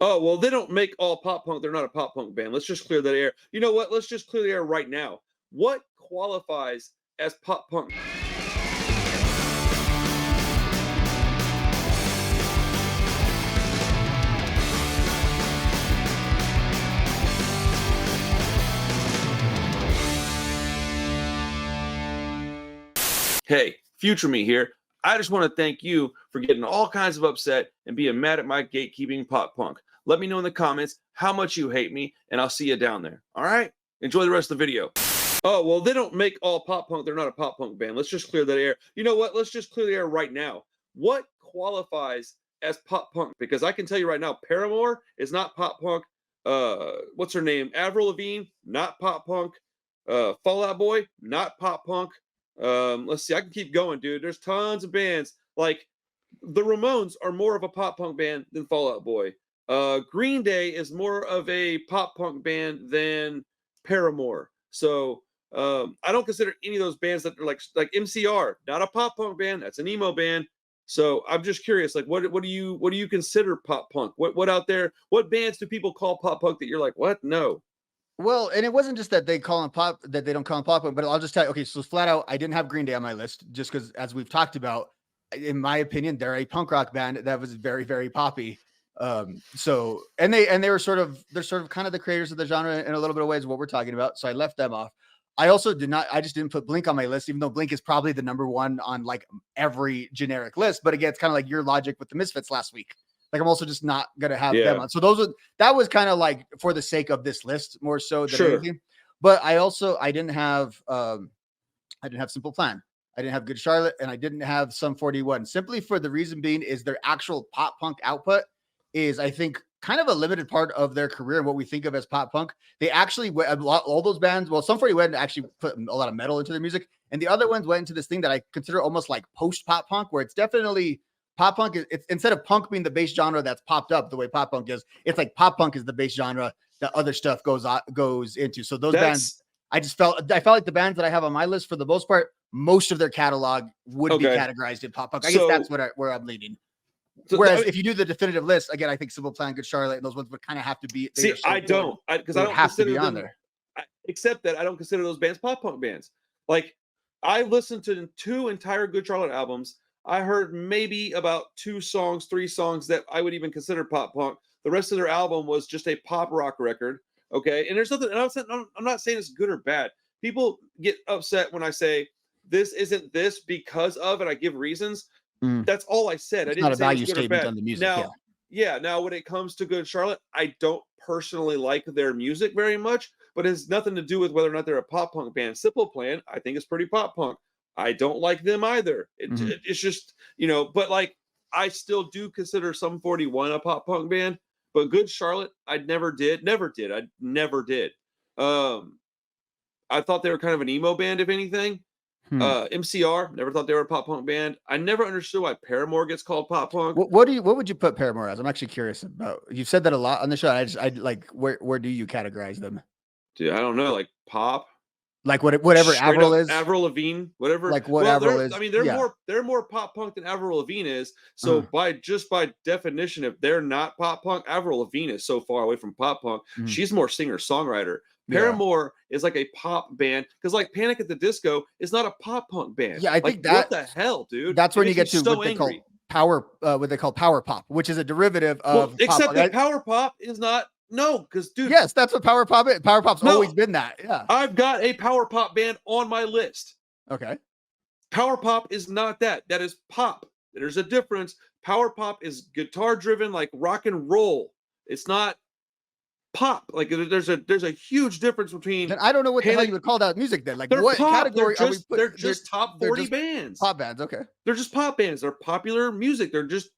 Oh, well, they don't make all pop punk. They're not a pop punk band. Let's just clear that air. You know what? Let's just clear the air right now. What qualifies as pop punk? Hey, future me here. I just want to thank you for getting all kinds of upset and being mad at my gatekeeping pop punk. Let me know in the comments how much you hate me, and I'll see you down there. All right? Enjoy the rest of the video. Oh, well, they don't make all pop punk. They're not a pop punk band. Let's just clear that air. You know what? Let's just clear the air right now. What qualifies as pop punk? Because I can tell you right now, Paramore is not pop punk. What's her name? Avril Lavigne, not pop punk. Fall Out Boy, not pop punk. Let's see, I can keep going, dude. There's tons of bands. Like the Ramones are more of a pop punk band than Fall Out Boy. Green Day is more of a pop punk band than Paramore. So I don't consider any of those bands that are like MCR, not a pop punk band. That's an emo band. So I'm just curious, like, what do you consider pop punk? What out there? What bands do people call pop punk that you're like, what? No. Well, and it wasn't just that they call them pop, that they don't call them pop, but I'll just tell you, okay, so flat out, I didn't have Green Day on my list just because, as we've talked about, in my opinion, they're a punk rock band that was very, very poppy. So, and they're sort of kind of the creators of the genre in a little bit of ways, what we're talking about. So I left them off. I also I just didn't put Blink on my list, even though Blink is probably the number one on like every generic list. But again, it's kind of like your logic with the Misfits last week. Like I'm also just not gonna have them on. So that was kind of like for the sake of this list more so than anything. But I didn't have Simple Plan. I didn't have Good Charlotte, and I didn't have Sum 41. Simply for the reason being is their actual pop punk output is, I think, kind of a limited part of their career and what we think of as pop punk. They actually all those bands. Well, Sum 41 actually put a lot of metal into their music, and the other ones went into this thing that I consider almost like post pop punk, where it's definitely pop punk. It's instead of punk being the base genre that's popped up the way pop punk is, it's like pop punk is the base genre that other stuff goes into. So those bands, I felt like the bands that I have on my list, for the most part, most of their catalog would be categorized in pop punk. I guess that's where I'm leaning. Whereas if you do the definitive list, again, I think Simple Plan, Good Charlotte, and those ones would kind of have to be. See, I don't, because I don't have to be on there. Except that I don't consider those bands pop punk bands. Like I listened to 2 entire Good Charlotte albums. I heard maybe about 2 songs, 3 songs that I would even consider pop punk. The rest of their album was just a pop rock record. Okay. And there's nothing, and I'm not saying it's good or bad. People get upset when I say this isn't this because of, and I give reasons. That's all I said. It's not a value statement on the music. Now when it comes to Good Charlotte, I don't personally like their music very much, but it has nothing to do with whether or not they're a pop punk band. Simple Plan, I think, is pretty pop punk. I don't like them either. It's just, but like I still do consider Sum 41 a pop punk band, but Good Charlotte, I never did. I thought they were kind of an emo band, if anything. MCR, never thought they were a pop punk band. I never understood why Paramore gets called pop punk. What would you put Paramore as? I'm actually curious about. You've said that a lot on the show. I like, where do you categorize them? Dude, I don't know, like pop. Like whatever Avril is, Avril Lavigne, whatever. Like what Avril is. I mean, they're more pop punk than Avril Lavigne is. So by definition, if they're not pop punk, Avril Lavigne is so far away from pop punk. She's more singer songwriter. Paramore is like a pop band, because like Panic at the Disco is not a pop punk band. Yeah, I think that. What the hell, dude? That's when you get to what they call power pop, which is a derivative of. Except that power pop is not. No, because dude. Yes, that's what power pop is. Power pop's always been that. Yeah. I've got a power pop band on my list. Okay. Power pop is not that. That is pop. There's a difference. Power pop is guitar driven, like rock and roll. It's not pop. Like there's a huge difference between. Then I don't know what the hell you would call that music then. Like what category are we putting? They're just top 40 bands. Pop bands. Okay. They're just pop bands. They're popular music. They're just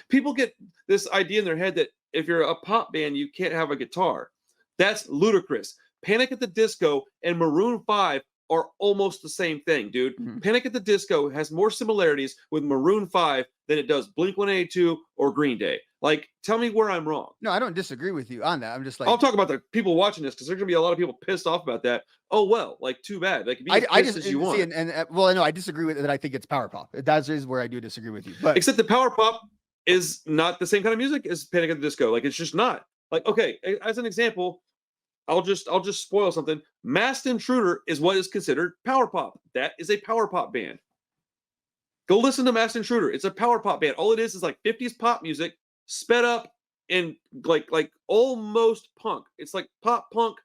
people get this idea in their head that if you're a pop band, you can't have a guitar. That's ludicrous. Panic at the Disco and Maroon 5 are almost the same thing, dude. Panic at the Disco has more similarities with Maroon 5 than it does Blink-182 or Green Day. Like, tell me where I'm wrong. No, I don't disagree with you on that. I'm just like, I'll talk about the people watching this, because there's gonna be a lot of people pissed off about that. Oh well, like too bad. Like, be as pissed as you want. Well, I know I disagree with it. I think it's power pop. That is where I do disagree with you. But except the power pop is not the same kind of music as Panic at the Disco. Like, it's just not. Like, okay, as an example, I'll just spoil something. Masked Intruder is what is considered power pop. That is a power pop band. Go listen to Masked Intruder. It's a power pop band. All it is like 50s pop music sped up and like almost punk. It's like pop punk,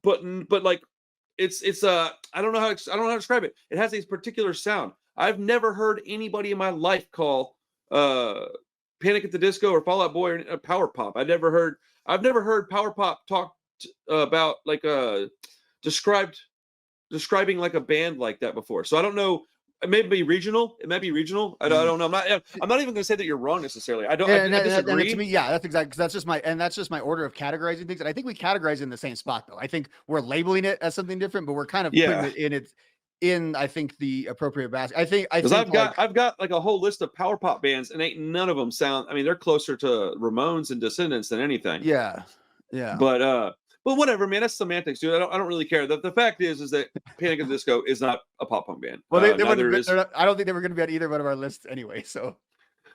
but like it's I don't know how to describe it. It has a particular sound. I've never heard anybody in my life call Panic at the Disco or Fall Out Boy or power pop. I've never heard power pop talk about like describing like a band like that before. So I don't know. It may be regional. I don't know. I'm not even going to say that you're wrong necessarily. I don't. I disagree. And to me, yeah, that's exactly, because that's just my order of categorizing things. And I think we categorize it in the same spot, though. I think we're labeling it as something different, but we're kind of putting it in I think the appropriate basket. I think I've got like a whole list of power pop bands, and ain't none of them sound. I mean, they're closer to Ramones and Descendants than anything. Yeah. But whatever, man. That's semantics, dude. I don't really care. The fact is that Panic at the Disco is not a pop punk band. Well, I don't think they were going to be on either one of our lists anyway. So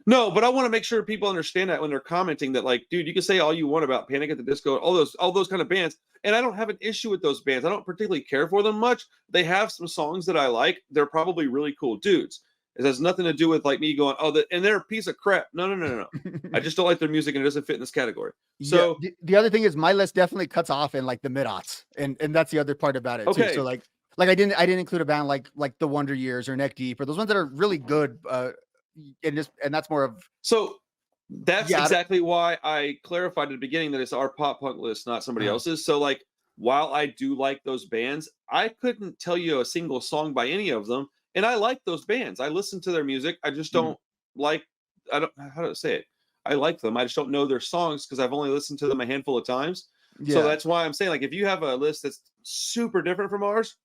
no, but I want to make sure people understand that when they're commenting that, like, dude, you can say all you want about Panic at the Disco, all those kind of bands, and I don't have an issue with those bands. I don't particularly care for them much. They have some songs that I like. They're probably really cool dudes. It has nothing to do with like me going, and they're a piece of crap. No. I just don't like their music, and it doesn't fit in this category. So the other thing is my list definitely cuts off in like the mid-aughts, and that's the other part about it too. So like I didn't include a band like the Wonder Years or Neck Deep or those ones that are really good. And that's more of. So that's exactly why I clarified at the beginning that it's our pop punk list, not somebody else's. So like, while I do like those bands, I couldn't tell you a single song by any of them. And I like those bands. I listen to their music. I just don't how do I say it? I like them. I just don't know their songs because I've only listened to them a handful of times. Yeah. So that's why I'm saying, like, if you have a list that's super different from ours,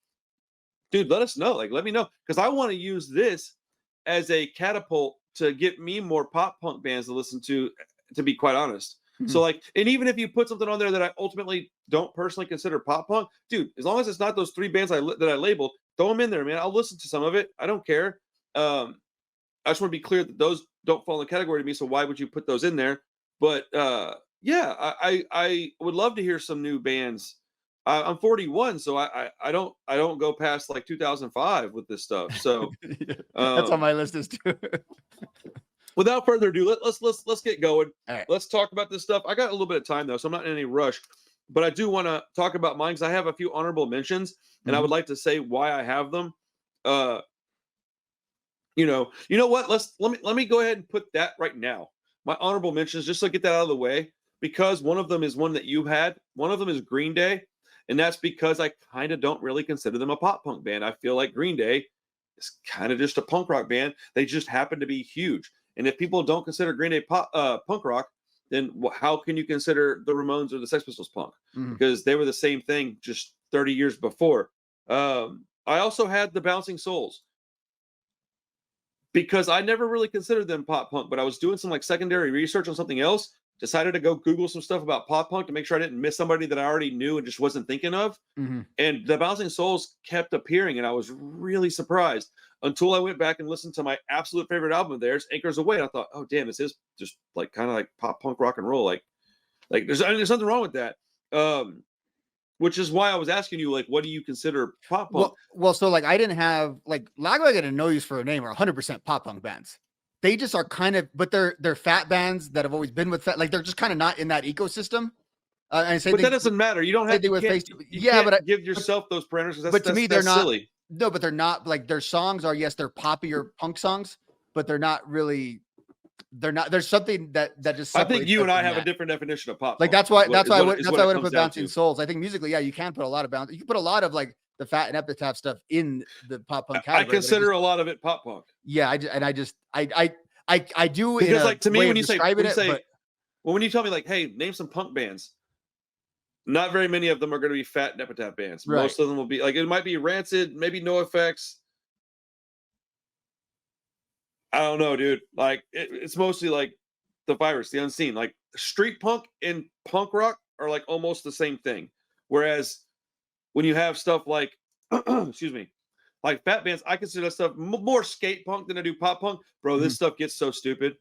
dude, let us know. Like, let me know. Because I want to use this as a catapult to get me more pop punk bands to listen to be quite honest. Mm-hmm. So like, and even if you put something on there that I ultimately don't personally consider pop punk, dude, as long as it's not those three bands that I labeled, throw them in there, man. I'll listen to some of it. I don't care. I just want to be clear that those don't fall in the category to me. So why would you put those in there? But yeah, I would love to hear some new bands. I'm 41, so I don't go past like 2005 with this stuff. So that's on my list is too. Without further ado, let's get going. All right. Let's talk about this stuff. I got a little bit of time though, so I'm not in any rush. But I do want to talk about mine because I have a few honorable mentions, and I would like to say why I have them. You know what? Let me go ahead and put that right now. My honorable mentions, just to get that out of the way, because one of them is one that you had. One of them is Green Day, and that's because I kind of don't really consider them a pop punk band. I feel like Green Day is kind of just a punk rock band. They just happen to be huge. And if people don't consider Green Day punk rock, then how can you consider the Ramones or the Sex Pistols punk? Mm-hmm. Because they were the same thing just 30 years before. I also had the Bouncing Souls because I never really considered them pop punk, but I was doing some like secondary research on something else, decided to go Google some stuff about pop punk to make sure I didn't miss somebody that I already knew and just wasn't thinking of. Mm-hmm. And the Bouncing Souls kept appearing, and I was really surprised until I went back and listened to my absolute favorite album of theirs, Anchors Away. And I thought, oh damn, this is just like kind of like pop punk rock and roll. Like there's nothing wrong with that. Which is why I was asking you, like, what do you consider pop punk? Well, so like I didn't have like Lagwagon and No Use for a Name are 100% pop punk bands. They just are kind of, but they're fat bands that have always been with fat. Like they're just kind of not in that ecosystem. And but that doesn't matter. You don't have to give yourself those parameters. But to me, they're not silly. No, but they're not like their songs are. Yes, they're poppier punk songs, but they're not really. They're not. There's something that just. I think you and I have a different definition of pop. Like that's why I would have put Bouncing Souls. I think musically, yeah, you can put a lot of bounce. You can put a lot of like the Fat and Epitaph stuff in the pop punk category. I consider a lot of it pop punk. Yeah, I do because like to me when you tell me like, hey, name some punk bands. Not very many of them are going to be Fat and Epitaph bands. Right. Most of them will be like, it might be Rancid, maybe NoFX. I don't know, dude. Like it's mostly like the Virus, the Unseen. Like street punk and punk rock are like almost the same thing. Whereas when you have stuff like, excuse me, like fat bands, I consider that stuff more skate punk than I do pop punk. Bro, this stuff gets so stupid.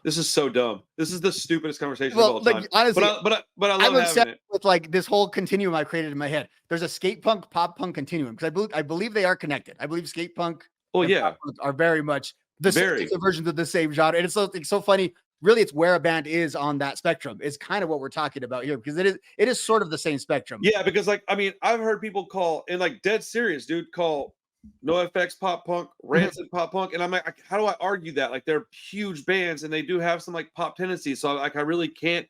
This is so dumb. This is the stupidest conversation of Well, all like time. honestly, but I I'm love obsessed having it. with like this whole continuum I created in my head. There's a skate punk, pop punk continuum because I believe they are connected. I believe skate punk Well, and yeah, pop punk are very much the very. versions of the same genre, and it's so funny. Really, it's where a band is on that spectrum. Is kind of what we're talking about here because it is sort of the same spectrum. Yeah, because like I mean, I've heard people call and like dead serious, dude, call NoFX pop punk, Rancid pop punk, and I'm like, how do I argue that? Like they're huge bands and they do have some like pop tendencies, so like I really can't.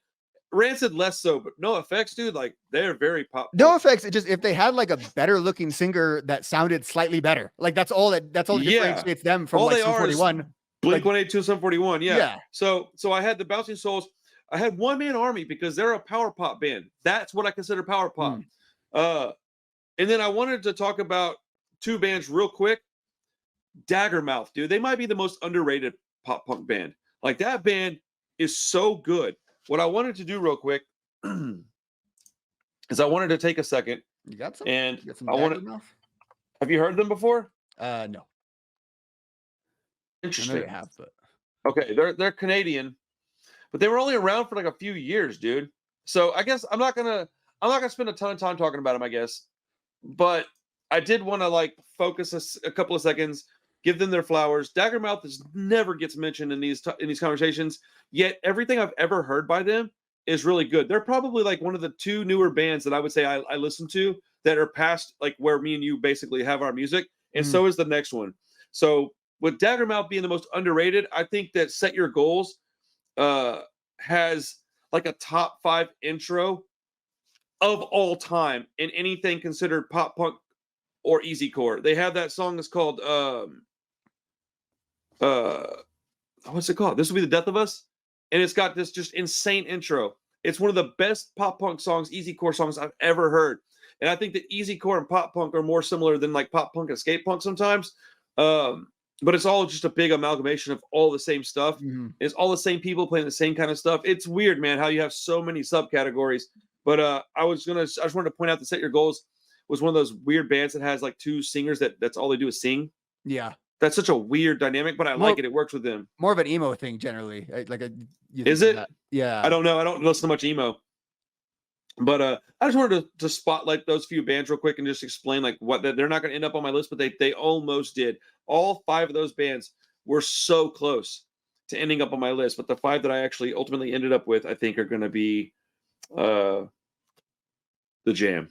Rancid less so, but NoFX, dude, like they're very pop. No effects. It just if they had like a better looking singer that sounded slightly better, like that's all that Yeah. differentiates them from All like they are is 41. Blink 182, 741. Yeah. Yeah. So I had the Bouncing Souls. I had One Man Army because they're a power pop band. That's what I consider power pop. And then I wanted to talk about two bands real quick. Daggermouth, dude. They might be the most underrated pop punk band. Like that band is so good. What I wanted to do real quick is I wanted to take a second. You got some? And You got some I want to. Daggermouth? Have you heard them before? No. I know Interesting. you have, but Okay, they're Canadian, but they were only around for like a few years, dude. So I guess I'm not gonna spend a ton of time talking about them, I guess. But I did want to like focus a couple of seconds, give them their flowers. Daggermouth never gets mentioned in these conversations. Yet everything I've ever heard by them is really good. They're probably like one of the two newer bands that I would say I listen to that are past like where me and you basically have our music, and so is the next one. So with Daggermouth being the most underrated, I think that Set Your Goals has like a top 5 intro of all time in anything considered pop punk or easycore. They have that song that's called what's it called? This Will Be the Death of Us, and it's got this just insane intro. It's one of the best pop punk songs, easycore songs I've ever heard. And I think that easycore and pop punk are more similar than like pop punk and skate punk sometimes. But it's all just a big amalgamation of all the same stuff. It's all the same people playing the same kind of stuff. It's weird, man, how you have so many subcategories. But I just wanted to point out that Set Your Goals was one of those weird bands that has like two singers that's all they do is sing. yeah, That's such a weird dynamic, but I like it. It works with them. more of an emo thing generally. Is it? Yeah, I don't know. I don't listen to much emo. But I just wanted to spotlight those few bands real quick and just explain like what they're not going to end up on my list, but they almost did. All 5 of those bands were so close to ending up on my list, but the 5 that I actually ultimately ended up with, I think, are going to be the Jam.